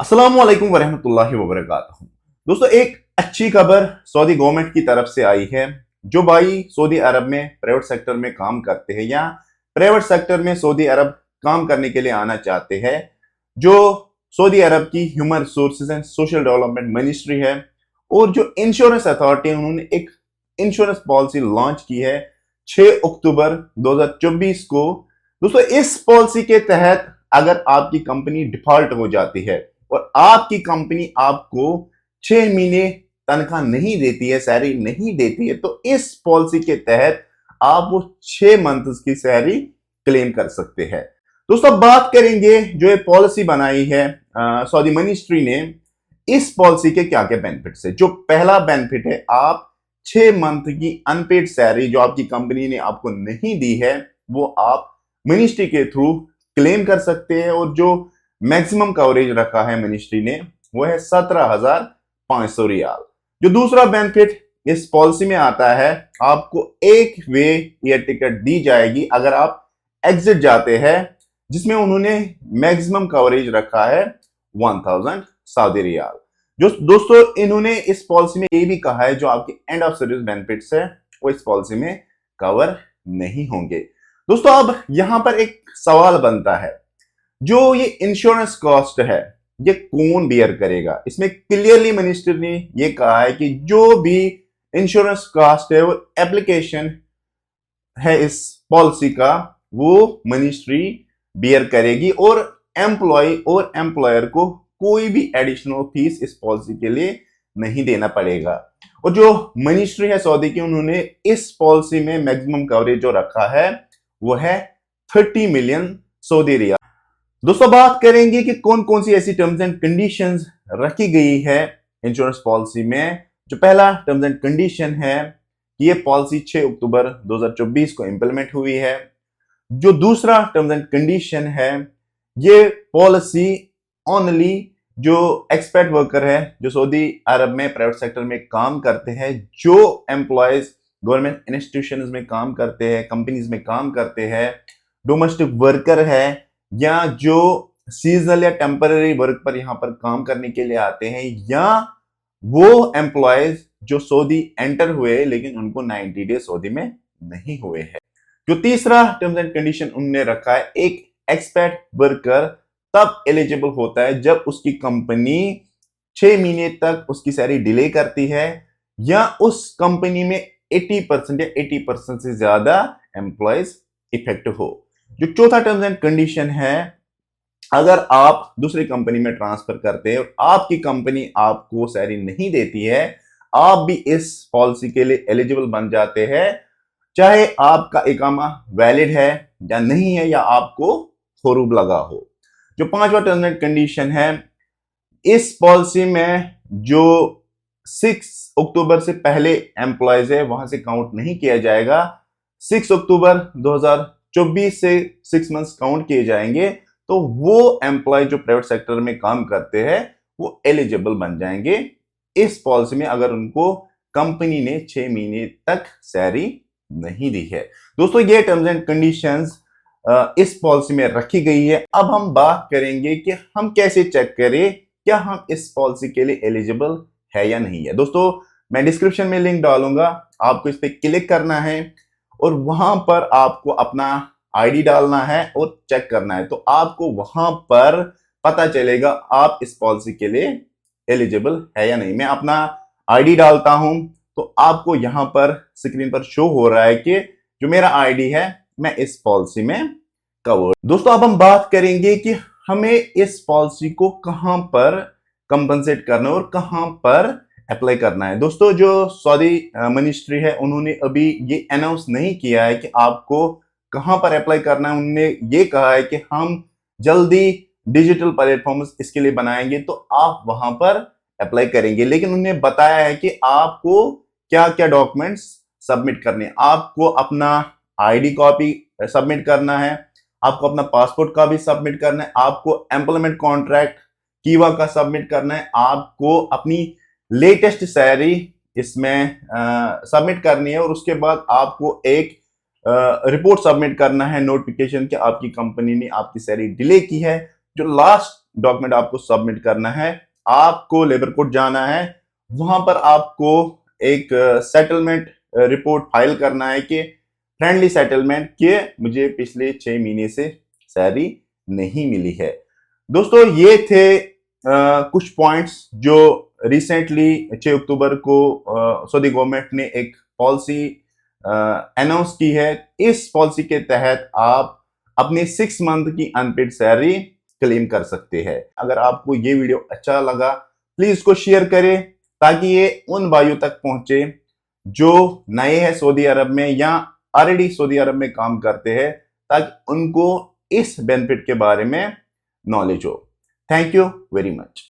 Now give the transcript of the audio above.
अस्सलाम वालेकुम वरहमतुल्लाहि वबरकातुहू। दोस्तों, एक अच्छी खबर सऊदी गवर्नमेंट की तरफ से आई है। जो भाई सऊदी अरब में प्राइवेट सेक्टर में काम करते हैं या प्राइवेट सेक्टर में सऊदी अरब काम करने के लिए आना चाहते हैं, जो सऊदी अरब की human resources and social development ministry है और जो इंश्योरेंस अथॉरिटी है, उन्होंने एक इंश्योरेंस पॉलिसी लॉन्च की है 6 अक्टूबर 2024 को। दोस्तों, इस पॉलिसी के तहत अगर आपकी कंपनी डिफॉल्ट हो जाती है और आपकी कंपनी आपको 6 महीने तनख्वाह नहीं देती है, सैलरी नहीं देती है, तो इस पॉलिसी के तहत आप वो 6 मंथ्स की सैलरी क्लेम कर सकते हैं। दोस्तों, बात करेंगे जो ये पॉलिसी बनाई है सऊदी मिनिस्ट्री ने, इस पॉलिसी के क्या क्या बेनिफिट्स है। जो पहला बेनिफिट है, आप 6 मंथ की अनपेड सैलरी जो आपकी कंपनी ने आपको नहीं दी है, वो आप मिनिस्ट्री के थ्रू क्लेम कर सकते हैं। और जो मैक्सिमम कवरेज रखा है मिनिस्ट्री ने, वो है 17,500 रियाल। जो दूसरा बेनिफिट इस पॉलिसी में आता है, आपको एक वे एयर टिकट दी जाएगी अगर आप एग्जिट जाते हैं, जिसमें उन्होंने मैक्सिमम कवरेज रखा है 1000 सऊदी रियाल। जो दोस्तों, इन्होंने इस पॉलिसी में ये भी कहा है जो आपके एंड ऑफ सर्विस बेनिफिट्स है, वो इस पॉलिसी में कवर नहीं होंगे। दोस्तों, अब यहां पर एक सवाल बनता है, जो ये इंश्योरेंस कॉस्ट है, ये कौन बियर करेगा। इसमें क्लियरली मिनिस्टर ने ये कहा है कि जो भी इंश्योरेंस कॉस्ट है, वो एप्लीकेशन है इस पॉलिसी का, वो मिनिस्ट्री बियर करेगी और एम्प्लॉय और एम्प्लॉयर को कोई भी एडिशनल फीस इस पॉलिसी के लिए नहीं देना पड़ेगा। और जो मिनिस्ट्री है सऊदी की, उन्होंने इस पॉलिसी में मैक्सिमम कवरेज जो रखा है, वो है 30 मिलियन सऊदी रियाल। दोस्तों, बात करेंगे कि कौन कौन सी ऐसी टर्म्स एंड कंडीशंस रखी गई है इंश्योरेंस पॉलिसी में। जो पहला टर्म्स एंड कंडीशन है कि ये पॉलिसी 6 अक्टूबर 2024 को इंप्लीमेंट हुई है। जो दूसरा टर्म्स एंड कंडीशन है, ये पॉलिसी ओनली जो एक्सपेट वर्कर है, जो सऊदी अरब में प्राइवेट सेक्टर में काम करते हैं, जो एम्प्लॉयज गवर्नमेंट इंस्टीट्यूशंस में काम करते हैं, कंपनीज में काम करते हैं, डोमेस्टिक वर्कर है, या जो सीजनल या टेम्पररी वर्क पर यहां पर काम करने के लिए आते हैं, या वो एम्प्लॉयज जो सऊदी एंटर हुए लेकिन उनको 90 डेज सऊदी में नहीं हुए हैं। जो तीसरा टर्म्स एंड कंडीशन उन्होंने रखा है, एक एक्सपेट वर्कर तब एलिजिबल होता है जब उसकी कंपनी 6 महीने तक उसकी सैलरी डिले करती है, या उस कंपनी में 80% या 80% से ज्यादा एम्प्लॉयज इफेक्टिव हो। जो चौथा टर्म्स एंड कंडीशन है, अगर आप दूसरी कंपनी में ट्रांसफर करते हैं और आपकी कंपनी आपको सैलरी नहीं देती है, आप भी इस पॉलिसी के लिए एलिजिबल बन जाते हैं, चाहे आपका इकामा वैलिड है या नहीं है, या आपको हुरूब लगा हो। जो पांचवा टर्म्स एंड कंडीशन है, इस पॉलिसी में जो 6 अक्टूबर से पहले एम्प्लॉयज है, वहां से काउंट नहीं किया जाएगा। 6 अक्टूबर 2024 से 6 मंथ्स काउंट किए जाएंगे, तो वो एम्प्लॉय जो प्राइवेट सेक्टर में काम करते हैं, वो एलिजिबल बन जाएंगे इस पॉलिसी में, अगर उनको कंपनी ने 6 महीने तक सैलरी नहीं दी है। दोस्तों, ये टर्म्स एंड कंडीशंस इस पॉलिसी में रखी गई है। अब हम बात करेंगे कि हम कैसे चेक करें क्या हम इस पॉलिसी के लिए एलिजिबल है या नहीं है। दोस्तों, मैं डिस्क्रिप्शन में लिंक डालूंगा, आपको इस पर क्लिक करना है और वहां पर आपको अपना आईडी डालना है और चेक करना है, तो आपको वहां पर पता चलेगा आप इस पॉलिसी के लिए एलिजिबल है या नहीं। मैं अपना आईडी डालता हूं, तो आपको यहां पर स्क्रीन पर शो हो रहा है कि जो मेरा आईडी है, मैं इस पॉलिसी में कवर्ड। दोस्तों, अब हम बात करेंगे कि हमें इस पॉलिसी को कहां पर कंपनसेट करना है और कहां पर अप्लाई करना है। दोस्तों, जो सऊदी मिनिस्ट्री है, उन्होंने अभी ये अनाउंस नहीं किया है कि आपको कहां पर अप्लाई करना है। उन्होंने ये कहा है कि हम जल्दी डिजिटल प्लेटफॉर्म्स इसके लिए बनाएंगे, तो आप वहां पर अप्लाई करेंगे। लेकिन उन्होंने बताया है कि आपको क्या क्या डॉक्यूमेंट्स सबमिट करने हैं। आपको अपना आईडी कॉपी सबमिट करना है, आपको अपना पासपोर्ट का भी सबमिट करना है, आपको एम्प्लॉयमेंट कॉन्ट्रैक्ट कीवा का सबमिट करना है, आपको अपनी लेटेस्ट सैलरी इसमें सबमिट करनी है, और उसके बाद आपको एक रिपोर्ट सबमिट करना है, नोटिफिकेशन कि आपकी कंपनी ने आपकी सैलरी डिले की है। जो लास्ट डॉक्यूमेंट आपको सबमिट करना है। आपको लेबर कोर्ट जाना है, वहां पर आपको एक सेटलमेंट रिपोर्ट फाइल करना है कि फ्रेंडली सेटलमेंट के मुझे पिछले 6 महीने से सैलरी नहीं मिली है। दोस्तों ये थे कुछ पॉइंट्स जो रिसेंटली 6 अक्टूबर को सऊदी गवर्नमेंट ने एक पॉलिसी अनाउंस की है। इस पॉलिसी के तहत आप अपनी 6 मंथ की अनपेड सैलरी क्लेम कर सकते हैं। अगर आपको ये वीडियो अच्छा लगा प्लीज इसको शेयर करें ताकि ये उन भाइयों तक पहुंचे जो नए हैं सऊदी अरब में या ऑलरेडी सऊदी अरब में काम करते हैं, ताकि उनको इस बेनिफिट के बारे में नॉलेज हो। Thank you very much.